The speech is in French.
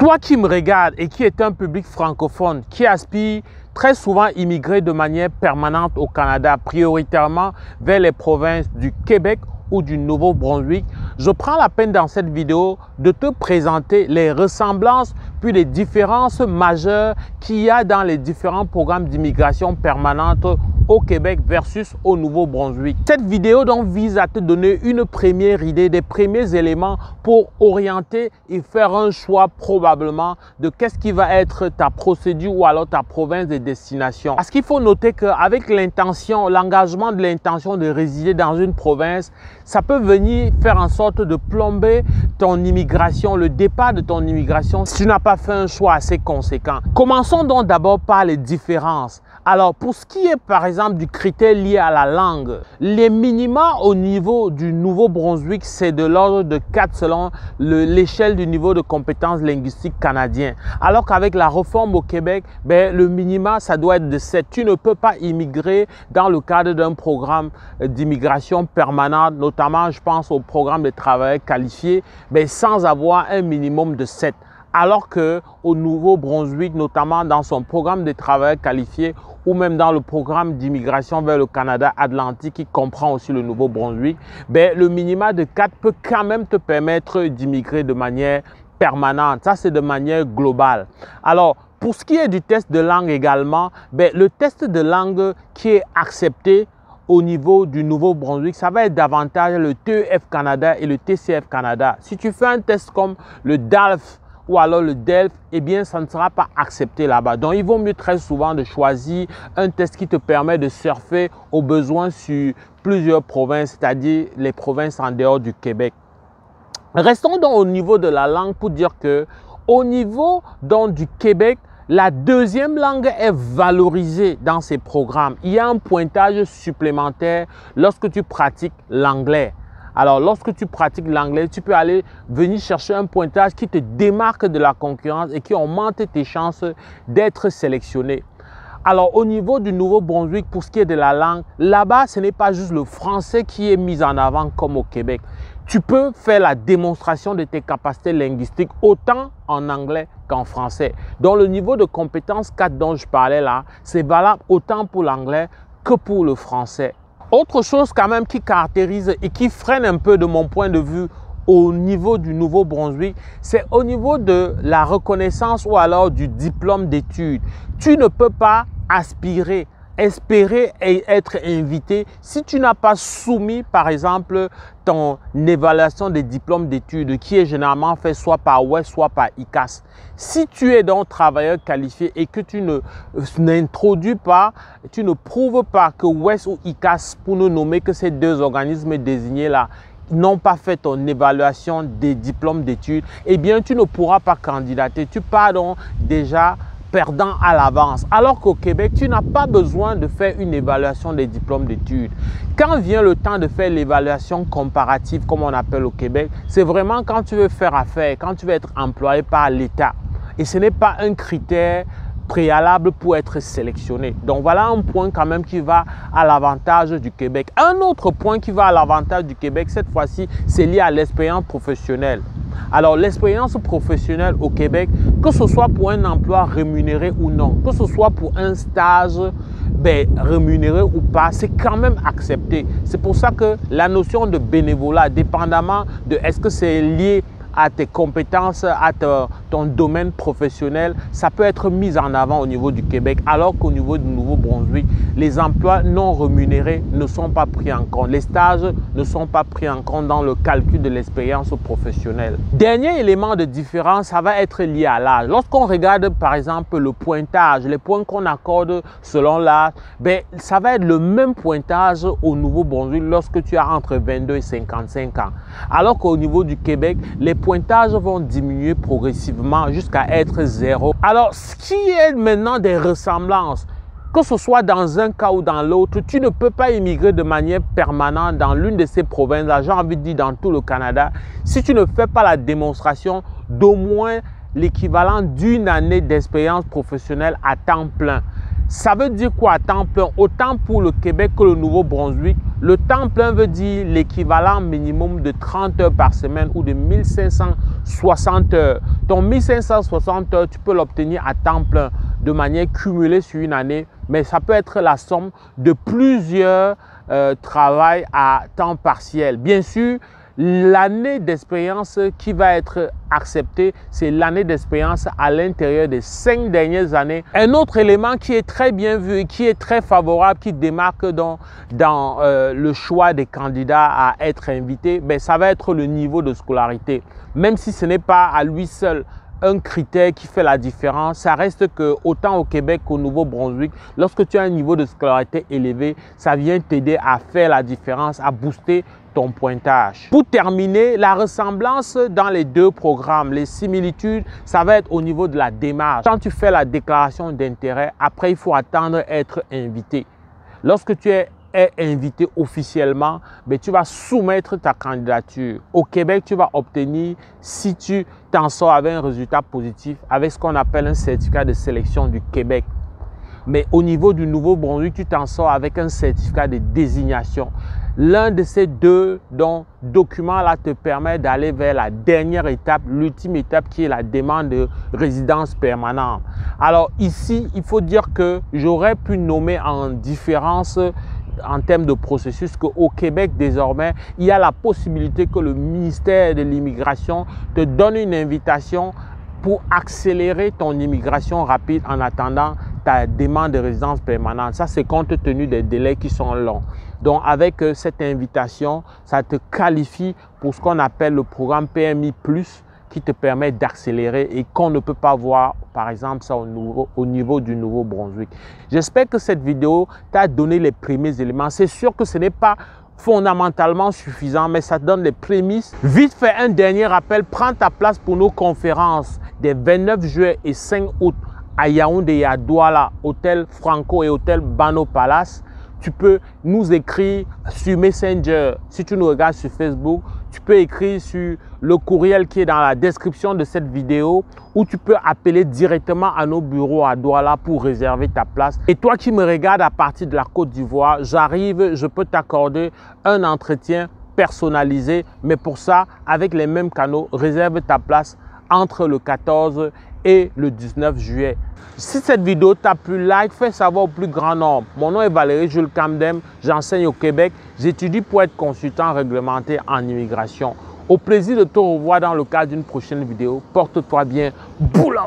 Toi qui me regardes et qui est un public francophone, qui aspire très souvent à immigrer de manière permanente au Canada, prioritairement vers les provinces du Québec ou du Nouveau-Brunswick, je prends la peine dans cette vidéo de te présenter les ressemblances puis les différences majeures qu'il y a dans les différents programmes d'immigration permanente au Québec versus au Nouveau-Brunswick. Cette vidéo donc vise à te donner une première idée, des premiers éléments pour orienter et faire un choix probablement de qu'est-ce qui va être ta procédure ou alors ta province de destination. Parce qu'il faut noter qu'avec l'intention, l'engagement de l'intention de résider dans une province, ça peut venir faire en sorte de plomber ton immigration, le départ de ton immigration si tu n'as pas fait un choix assez conséquent. Commençons donc d'abord par les différences. Alors, pour ce qui est par exemple du critère lié à la langue, les minima au niveau du Nouveau-Brunswick, c'est de l'ordre de 4 selon l'échelle du niveau de compétences linguistiques canadien. Alors qu'avec la réforme au Québec, le minima, ça doit être de 7. Tu ne peux pas immigrer dans le cadre d'un programme d'immigration permanente, notamment je pense au programme de travailleurs qualifiés, sans avoir un minimum de 7. Alors qu'au Nouveau-Brunswick, notamment dans son programme de travailleurs qualifiés ou même dans le programme d'immigration vers le Canada Atlantique qui comprend aussi le Nouveau-Brunswick, le minima de 4 peut quand même te permettre d'immigrer de manière permanente. Ça, c'est de manière globale. Alors, pour ce qui est du test de langue également, le test de langue qui est accepté au niveau du Nouveau-Brunswick, ça va être davantage le TEF Canada et le TCF Canada. Si tu fais un test comme le DALF, ou alors le DELF, ça ne sera pas accepté là-bas. Donc, il vaut mieux très souvent de choisir un test qui te permet de surfer aux besoins sur plusieurs provinces, c'est-à-dire les provinces en dehors du Québec. Restons donc au niveau de la langue pour dire que au niveau donc du Québec, la deuxième langue est valorisée dans ces programmes. Il y a un pointage supplémentaire lorsque tu pratiques l'anglais. Alors, lorsque tu pratiques l'anglais, tu peux venir chercher un pointage qui te démarque de la concurrence et qui augmente tes chances d'être sélectionné. Alors, au niveau du Nouveau-Brunswick, pour ce qui est de la langue, là-bas, ce n'est pas juste le français qui est mis en avant comme au Québec. Tu peux faire la démonstration de tes capacités linguistiques autant en anglais qu'en français. Donc, le niveau de compétence 4 dont je parlais là, c'est valable autant pour l'anglais que pour le français. Autre chose quand même qui caractérise et qui freine un peu de mon point de vue au niveau du Nouveau-Brunswick, c'est au niveau de la reconnaissance ou alors du diplôme d'études. Tu ne peux pas aspirer, espérer et être invité si tu n'as pas soumis par exemple ton évaluation des diplômes d'études qui est généralement fait soit par WES soit par ICAS. Si tu es donc travailleur qualifié et que tu n'introduis pas, tu ne prouves pas que WES ou ICAS, pour ne nommer que ces deux organismes désignés là, n'ont pas fait ton évaluation des diplômes d'études, tu ne pourras pas candidater. Tu pars donc déjà perdant à l'avance. Alors qu'au Québec, tu n'as pas besoin de faire une évaluation des diplômes d'études. Quand vient le temps de faire l'évaluation comparative, comme on appelle au Québec, c'est vraiment quand tu veux faire affaire, quand tu veux être employé par l'État. Et ce n'est pas un critère préalable pour être sélectionné. Donc voilà un point quand même qui va à l'avantage du Québec. Un autre point qui va à l'avantage du Québec, cette fois-ci, c'est lié à l'expérience professionnelle. Alors l'expérience professionnelle au Québec, que ce soit pour un emploi rémunéré ou non, que ce soit pour un stage rémunéré ou pas, c'est quand même accepté. C'est pour ça que la notion de bénévolat, dépendamment de est-ce que c'est lié à tes compétences, à ton domaine professionnel, ça peut être mis en avant au niveau du Québec, alors qu'au niveau du Nouveau-Brunswick, les emplois non rémunérés ne sont pas pris en compte. Les stages ne sont pas pris en compte dans le calcul de l'expérience professionnelle. Dernier élément de différence, ça va être lié à l'âge. Lorsqu'on regarde par exemple le pointage, les points qu'on accorde selon l'âge, ça va être le même pointage au Nouveau-Brunswick lorsque tu as entre 22 et 55 ans. Alors qu'au niveau du Québec, les pointages vont diminuer progressivement jusqu'à être 0. Alors, ce qui est maintenant des ressemblances, que ce soit dans un cas ou dans l'autre, tu ne peux pas immigrer de manière permanente dans l'une de ces provinces, j'ai envie de dire dans tout le Canada, si tu ne fais pas la démonstration d'au moins l'équivalent d'une année d'expérience professionnelle à temps plein. Ça veut dire quoi temps plein? Autant pour le Québec que le Nouveau-Brunswick, le temps plein veut dire l'équivalent minimum de 30 heures par semaine ou de 1560 heures. Donc 1560 heures, tu peux l'obtenir à temps plein de manière cumulée sur une année, mais ça peut être la somme de plusieurs travail à temps partiel. Bien sûr, l'année d'expérience qui va être acceptée, c'est l'année d'expérience à l'intérieur des 5 dernières années. Un autre élément qui est très bien vu et qui est très favorable, qui démarque dans le choix des candidats à être invités, ben, ça va être le niveau de scolarité. Même si ce n'est pas à lui seul un critère qui fait la différence, ça reste que autant au Québec qu'au Nouveau-Brunswick, lorsque tu as un niveau de scolarité élevé, ça vient t'aider à faire la différence, à booster ton pointage. Pour terminer, la ressemblance dans les deux programmes, les similitudes, ça va être au niveau de la démarche. Quand tu fais la déclaration d'intérêt, après il faut attendre être invité. Lorsque tu es invité officiellement, mais tu vas soumettre ta candidature. Au Québec, tu vas obtenir, si tu t'en sors avec un résultat positif, avec ce qu'on appelle un certificat de sélection du Québec. Mais au niveau du Nouveau-Brunswick, tu t'en sors avec un certificat de désignation. L'un de ces deux documents-là te permet d'aller vers la dernière étape, l'ultime étape qui est la demande de résidence permanente. Alors ici, il faut dire que j'aurais pu nommer en différence en termes de processus qu'au Québec, désormais, il y a la possibilité que le ministère de l'Immigration te donne une invitation pour accélérer ton immigration rapide en attendant ta demande de résidence permanente. Ça, c'est compte tenu des délais qui sont longs. Donc, avec cette invitation, ça te qualifie pour ce qu'on appelle le programme PMI+, qui te permet d'accélérer et qu'on ne peut pas voir, par exemple, ça au niveau du Nouveau-Brunswick. J'espère que cette vidéo t'a donné les premiers éléments. C'est sûr que ce n'est pas fondamentalement suffisant, mais ça te donne les prémices. Vite fait, un dernier rappel, prends ta place pour nos conférences des 29 juillet et 5 août à Yaoundé et à Douala, hôtel Franco et hôtel Bano Palace. Tu peux nous écrire sur Messenger. Si tu nous regardes sur Facebook, tu peux écrire sur le courriel qui est dans la description de cette vidéo ou tu peux appeler directement à nos bureaux à Douala pour réserver ta place. Et toi qui me regardes à partir de la Côte d'Ivoire, j'arrive, je peux t'accorder un entretien personnalisé. Mais pour ça, avec les mêmes canaux, réserve ta place entre le 14 et le 19 juillet. Si cette vidéo t'a plu, like, fais savoir au plus grand nombre. Mon nom est Valérie Jules Kamdem, j'enseigne au Québec, j'étudie pour être consultant réglementé en immigration. Au plaisir de te revoir dans le cadre d'une prochaine vidéo. Porte-toi bien. Boula!